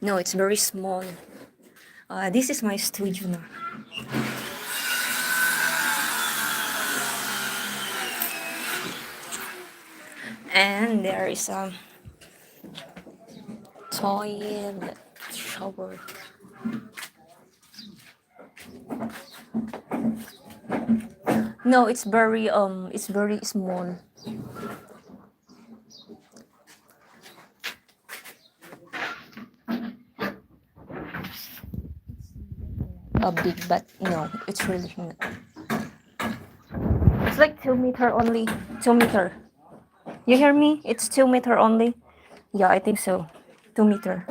No, it's very small. This is my studio now. And there is a toilet shower. No, it's very small. Big, but no, it's really not. It's like 2 meter only. 2 meter. You hear me? It's 2 meter only. Yeah, I think so. 2 meter.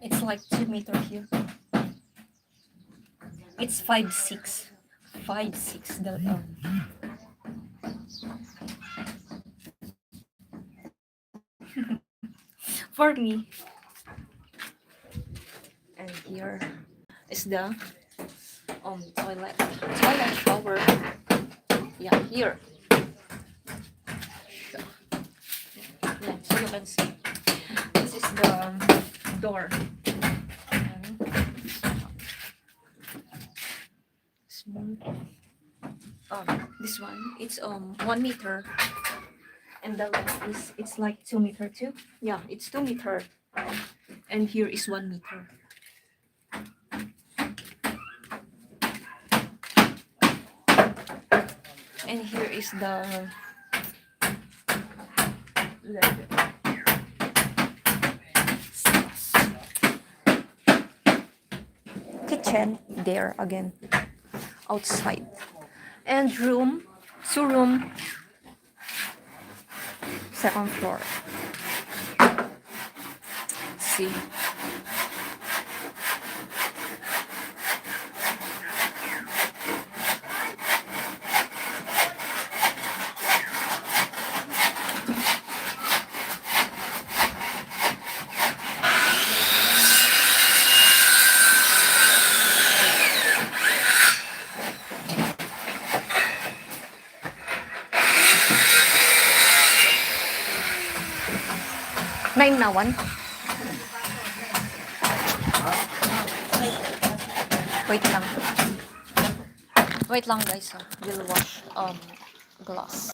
It's like 2 meter here. It's 5'6". 5'6". For me. And here is the toilet shower. Yeah, here. Yeah, so you can see. This is the door. Small. This one, it's 1 meter, and the length is it's like 2 meter too. Yeah, it's 2 meter, and here is 1 meter. And here is the kitchen there again, outside, and room, 2 room, second floor. See. Nine na one. Wait lang. Wait lang guys. We'll wash glass.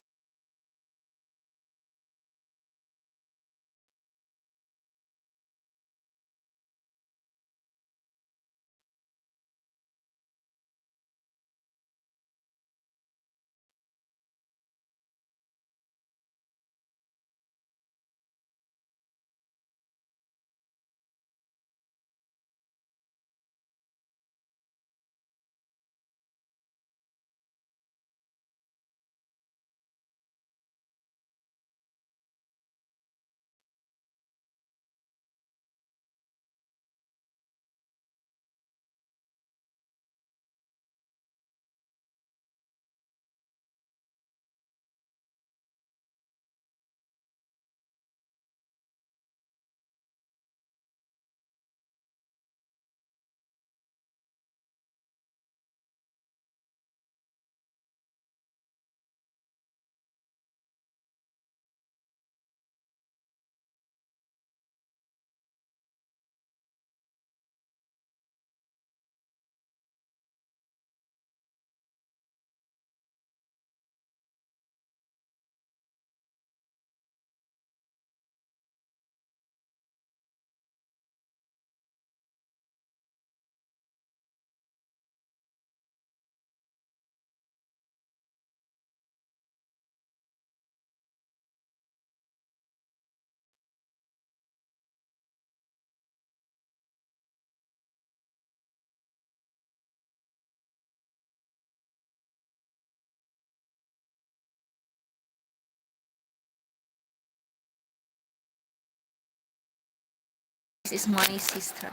This is my sister.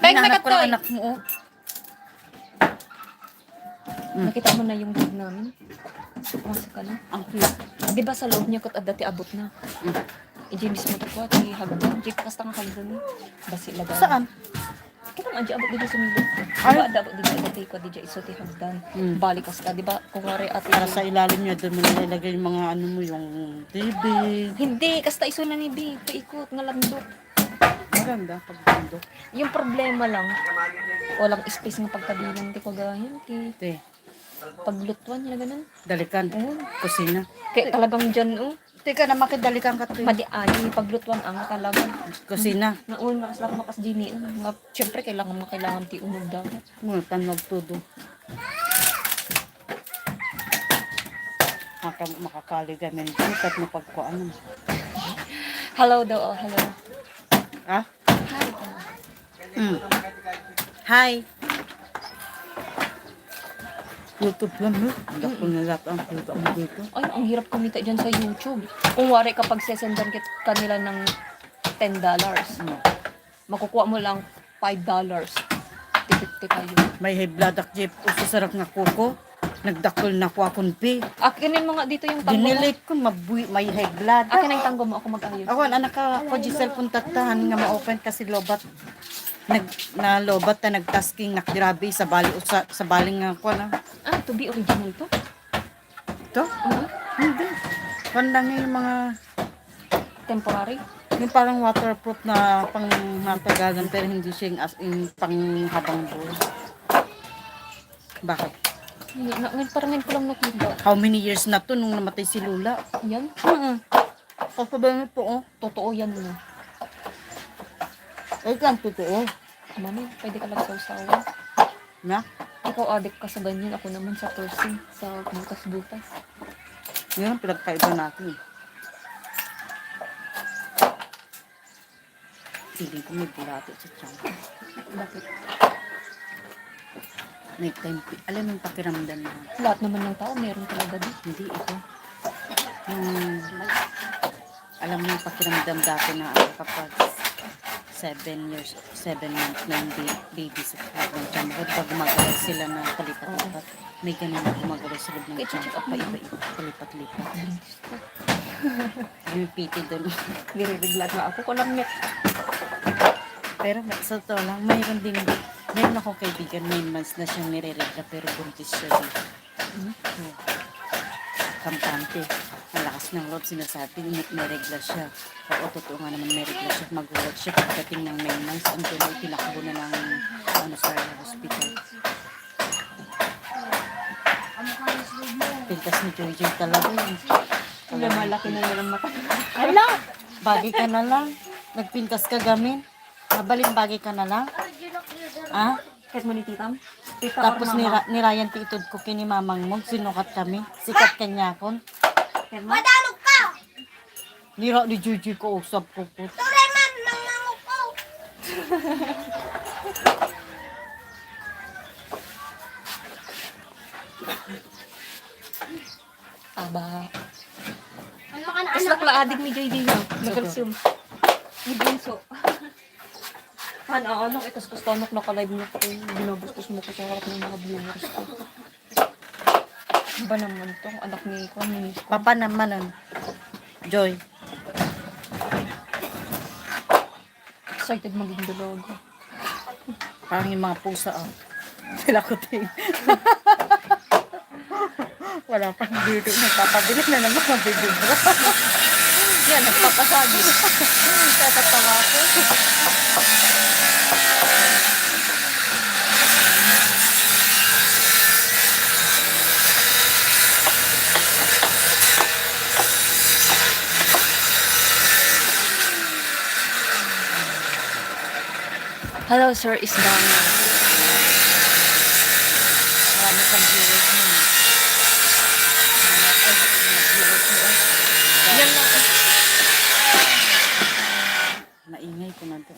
Hinahanap ko ng anak mo, oh. Nakita mo na yung bag namin? Pumasok ka na. Ang cute. Di ba sa loob niya kat dati abot na? Iji mismo to ko, di hagdan. Di kasta nga hagdan. Basi laga. Saan? Kita man, di abot dito sa milog. Ay. Di ba abot dito dati ko, di iso ti hagdan. Balik kasta, di ba? Kung wari ate. Para sa ilalim niya, doon mo nilalagay yung mga ano mo, yung TV. Hindi, kasta iso na ni B. Paikot, nga landok. Maganda, pagbundok. Yung problema lang, walang space ng pagkabilang. Di ko ganyan. Te, Paglutuan niya na ganun. dalikan. Oo. Kusina. Kaya talagang dyan, oh. Teka na, makidalikan ka to. Madiani, paglutuan ang talaga. Kusina. Naun, makaslak makas dini. Siyempre, kailangan ti unog dagat. Mga tanog todo. Makakali gamin dito at mapagkuan. Hello daw, oh, hello. Ah? Hi. Hi. YouTube lang, no? Hindi ko nalat ang kita mo dito. Ay, ang hirap kumita dyan sa YouTube. Kung wari kapag sesendan kanila ng $10, makukuha mo lang $5. Tipik-tipik kayo. May high blood ak jeep. Uso sarap nga kuko. Nagdakol na ko akong pi. Akinin mo nga dito yung tanggo mo. Dinilit ko, may high blood. Akin ang tanggo mo, ako mag-ayos. Awan, anak ka, ko Giselle puntahan nga ma-open kasi lobat. Lobat na nag-tasking nakdirabi sa baling nga ko na. Ah, to be original to? Ito? Hindi. Kanda nga yung mga, Temporary? yung parang waterproof na pang matagalan pero hindi siya yung as in pang habang buhay. Bakit? Ngayon parang ngayon ko lang nakita. How many years na to nung namatay si Lula? Yan? Kasabihin mo po, oh. Totoo yan mo. Ay, kan, totoo. Mami, pwede ka lang sausawan. Na? Ikaw addict ka sa ganyan. Ako naman sa toasting. Sa butas-butas. Yun ang pinagkaiba natin. Feeling ko may bulate sa tiyan. Bakit? May time. Alam mo yung pakiramdam na. Lahat naman ng tao, meron talaga din. Hindi ito. Alam mo yung pakiramdam dati na ako kapag 7 months na yung baby sa loob ng tiyan. Pag gumagalaw sila na palipat-lipat, may ganun na gumagalaw sa loob ng Kaya tiyan. check up Paiba-iba, palipat-lipat. Yung piti doon. Nire-reglat na ako. Kulang net. Pero sa to lang, mayroon akong kaibigan, 9 months na siyang nire-regla pero buntis siya dito. Kampante. Malakas ng loob, sinasabi, may regla siya. Oo, totoo nga naman may regla siya. Magulat siya pagdating ng 9 months. Ang tuloy, tinakbo na ng sa hospital. Pintas ni Joy Joy talaga yun. Malaki na lang mata. Hala! Bagay ka na lang. Nagpintas ka gamin. Mabaling bagay ka na lang. Ah? Kahit mo ni titam? Tita Tapos or mama? nirayan ti itod ko kini mamang mo. Sinukat kami. Sikat kanya kon. Madalog ka! Nira ni Joy ko usap ko po. Tureman ng nangupaw! Aba. Ano ka na Tapos anak? nakla adik ni JD na. Nag-consume. Ni Bunso. Ano, itas kustanok naka-live na ko. Binabustos mo ko sa harap ng mga viewers ko. Iba naman to, anak ni ko, ni Miss ko. Papa naman nun. Joy. Excited maging dalaga. Parang yung mga pusa ah. Sila ko ting. Wala pang dito. Nagpapabilis na naman ng video bro. Yan, nagpapasabi. Tatatawa ko. Hello, Sir Isdana. Marami kang viewers mo. Viewers mo. Yan lang. Maingay ko na to.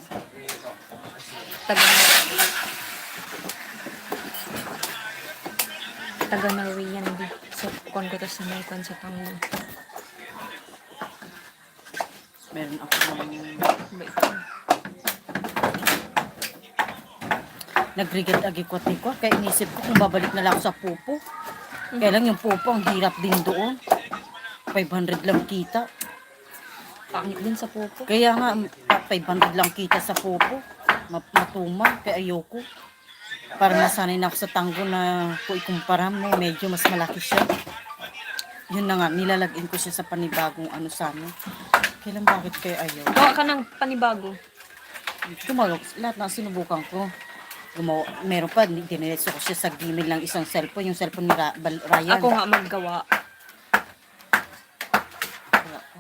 Taga Norwegian di. So, kung ko to sa may kwan sa Pango. Meron ako ng Ba ito? nagrigat agi ko kaya inisip ko kung babalik na lang ako sa pupo. Kaya lang yung pupo, ang hirap din doon. 500 lang kita. Pangit din sa popo. Kaya nga, 500 lang kita sa pupo. Matumal, kaya ayoko. Para nasanay na ako sa tango na kung ikumpara mo, medyo mas malaki siya. Yun na nga, nilalagin ko siya sa panibagong ano sana. Kailan bakit kaya ayaw? Gawa ka ng panibago. Gumagawa, lahat na sinubukan ko. Gumawa, meron pa, diniretso ko siya sa Gmail ng isang cellphone, yung cellphone ni Ryan. Ako nga maggawa. Wala ko.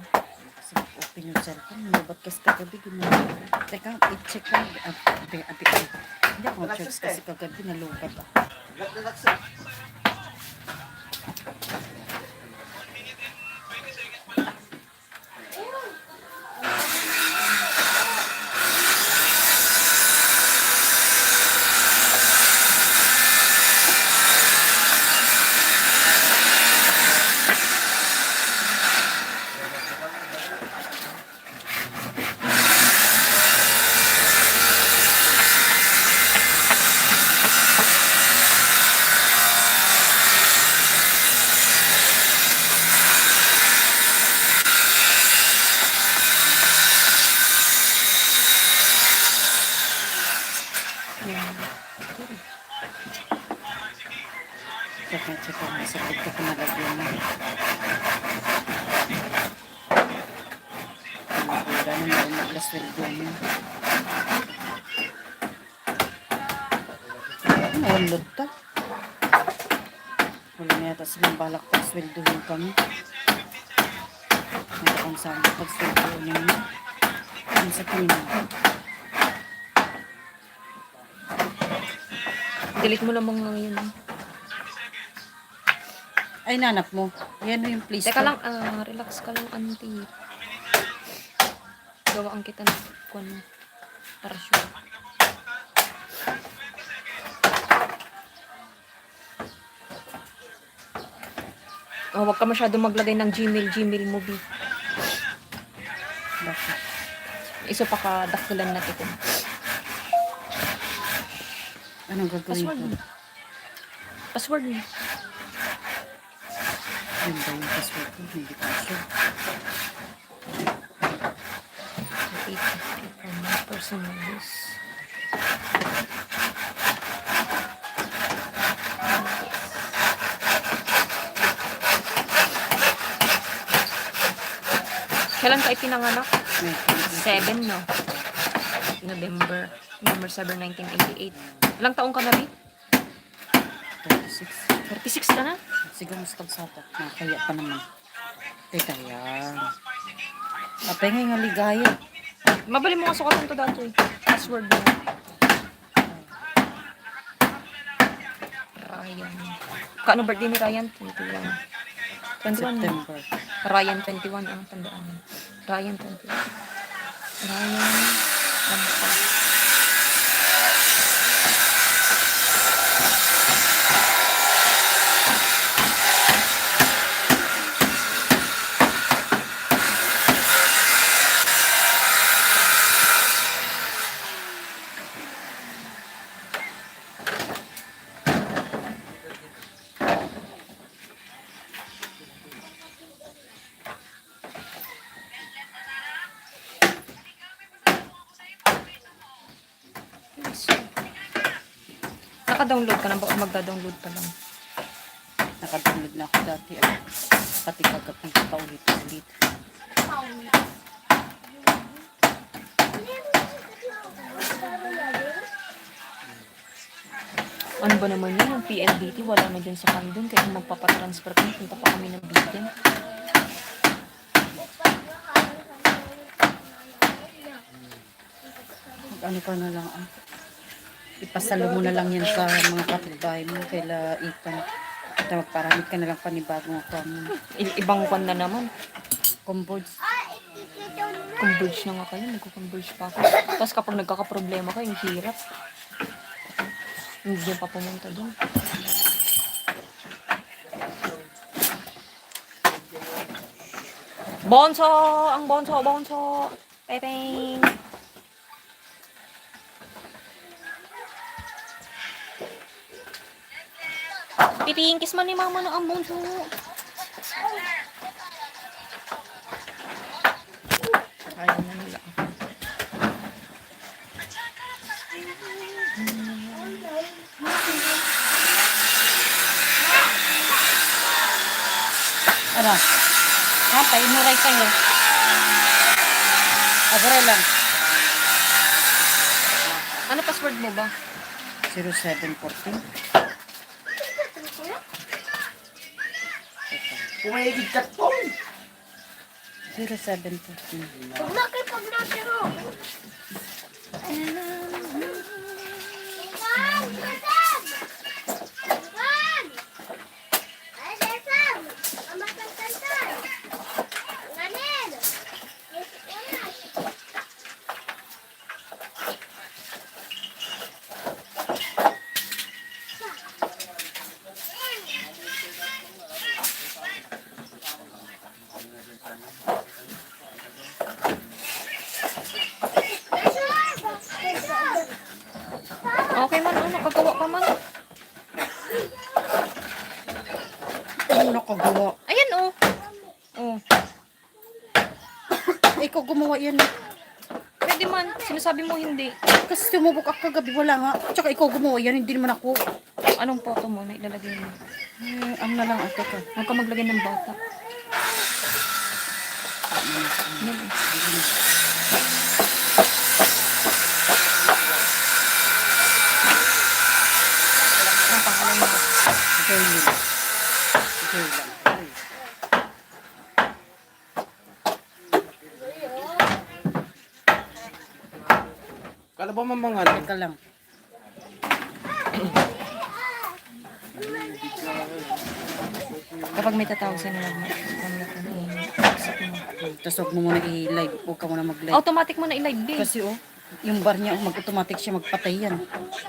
Kasi open yung cellphone, nilabat kasi kagabi, ginawa. Teka, i-check ko. Hindi ako mag-check kasi kagabi, nalubat ako. Check ko nga sa pagka ko nalagyan na. Pura na meron maglasweldo mo. Naulog ta. Wala na yata silang balak pagsweldohin kami. Hindi kung saan pagsweldohin mo. Ano sa tingin mo? Delete mo namang yun. Ay, nanap mo. Yan yung please. Teka lang, relax ka lang, auntie. Gawaan kita ng kwan para sure. Oh, wag ka masyado maglagay ng Gmail movie. Bakit? Iso pa ka dakulan natin ko. Anong gagawin Password ko? mo. Password mo. Yun ba yung password ko? Hindi ko sure. For my personal use. Kailan tayo pinanganak? 7, no? November 7, 1988. Ilang taong ka na, Bi? 36. 36 ka na? Sige, mas kalsata. Nakakaya pa naman. Teka yan. Kapay nga ligaya. Mabali mo nga sukatan to dati. Password mo. Ryan. Kaano birthday ni Ryan? 21. 21. September. Ryan 21 ang tandaan. Ryan 21. Ryan. Ano pa? Naka-download ka na ba o magda-download pa lang? Nakadownload na ako dati. Pati kagabi pa ulit-ulit. Ano ba naman yun? Yung PLDT wala na dyan sa kandun. Kaya kung magpapatransfer kami, punta pa kami ng bigyan. Ano ka na lang ipasalo mo na lang yan sa mga kapitbahay mo kaila ikan. At magparamit ka na lang panibagong account mo. Ibang kwan na naman. Converge. Converge na nga kayo. Nagko-converge pa ako. Tapos kapag nagkakaproblema kayo, yung hirap. Hindi nyo pa pumunta doon. Bonso! Ang bonso! Bonso! Pepeng! Pipingkis man ni mama ng amon to. Ayaw na nila. Ano? Ha, painuray kayo. Agora lang. Ano password mo ba? 0714. Pumahigid ka po. 0714. Huwag na kayo pag natiro. Ivan! Ivan! Ivan! Ay, Sesam! Amatantantan! Nganin! Yes, Okay man, ano, nakagawa ka man. Ano nakagawa? Ayan, oh. Oh, Ikaw gumawa yan. pwede man. Sinasabi mo hindi. Kasi tumubok ako kagabi, wala nga. Tsaka ikaw gumawa yan, hindi naman ako. Anong photo mo na ilalagay mo? Ano na lang ako ka. Huwag ka maglagay ng bata. Ano? Ang pangalan mo. Ikaw yun. Ikaw lang. Kala ba mamangan? Teka lang. Kapag may tatawag sa nila, Tapos huwag mo muna i-live. Huwag ka muna mag-live. automatic mo na i-live din. Kasi yung bar niya, mag-automatic siya magpatay yan.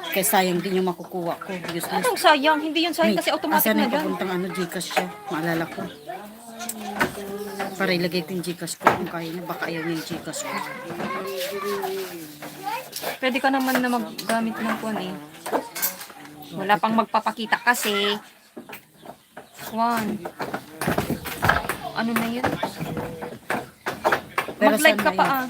Kaya sayang din yung makukuha ko. Useless. Anong sayang? Hindi yun sayang kasi automatic Asan na yung dyan. papuntang Gcash siya? Maalala ko. Para ilagay ko yung Gcash ko. Kung kaya niya, baka ayaw niya yung Gcash ko. Pwede ka naman na maggamit ng kuwan eh. Wala pang magpapakita kasi. One. Ano na yun? Pero Mag-live saan ka na pa yun? ah.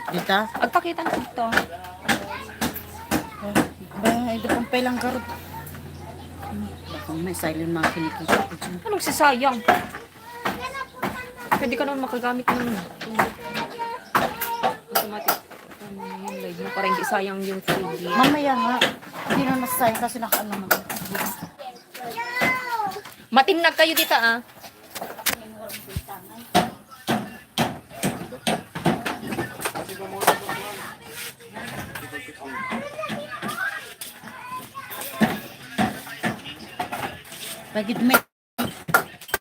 Dita? Agpakita na ito. Ba, ito pang pailang karot. Baka may silent mga kinikita ko dyan. Anong sisayang? Pwede ka naman makagamit ng automatic. Yung live mo para hindi sayang yung 3D. Mamaya nga. Hindi na masasayang kasi nakaano naman. Matinag kayo dito ah. Pagid may.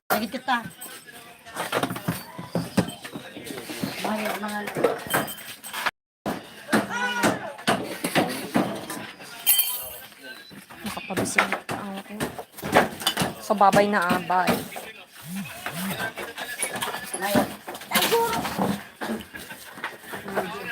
Pagid kita. Mahal mga. Nakapabising ang ako. So babay na abay.